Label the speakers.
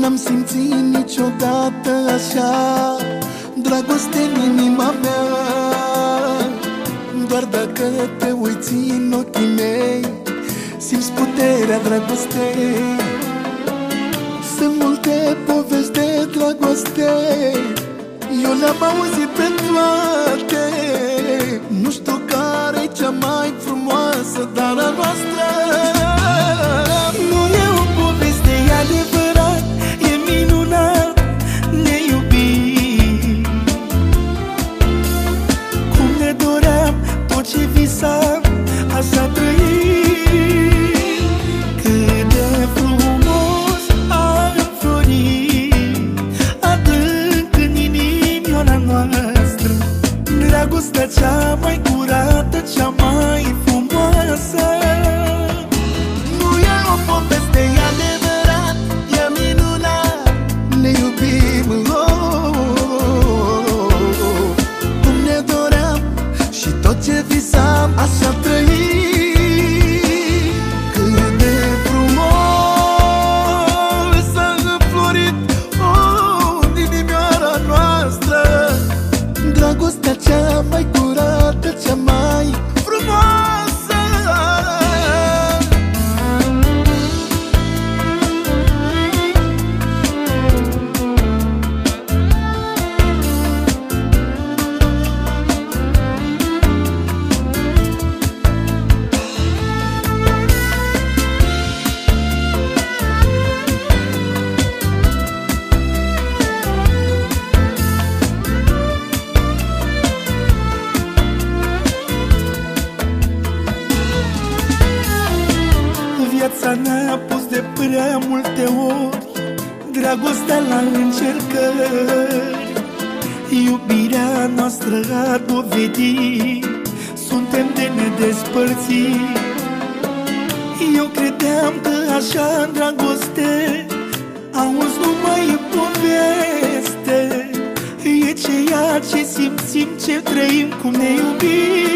Speaker 1: N-am simțit niciodată așa dragoste în inima mea. Doar dacă te uiți în ochii mei, simți puterea dragostei. Sunt multe povești de dragoste, eu le-am auzit pe toate. Nu știu care-i cea mai frumoasă, dar a noastră nu e o poveste, e adevărat, e minunat, ne iubim. Cum ne doream, tot ce visam, așa trăim. Cât de frumos a înflorit adânc în inimioara noastră dragostea cea mai curată, cea mai frumoasă. Nu e o poveste, e adevărat, e minunat, ne iubim. Cum ne doream și tot ce visam, așa trăim. Cât de frumos a înflorit în inimioara noastră dragostea cea mai curată, cea mai frumoasă. Viața ne-a pus de prea multe ori dragostea la încercări. Iubirea noastră a dovedit, suntem de nedespărțit. Eu credeam că așa în dragoste, auzi, nu mai e poveste, e ceea ce simțim, ce trăim, cum ne iubim.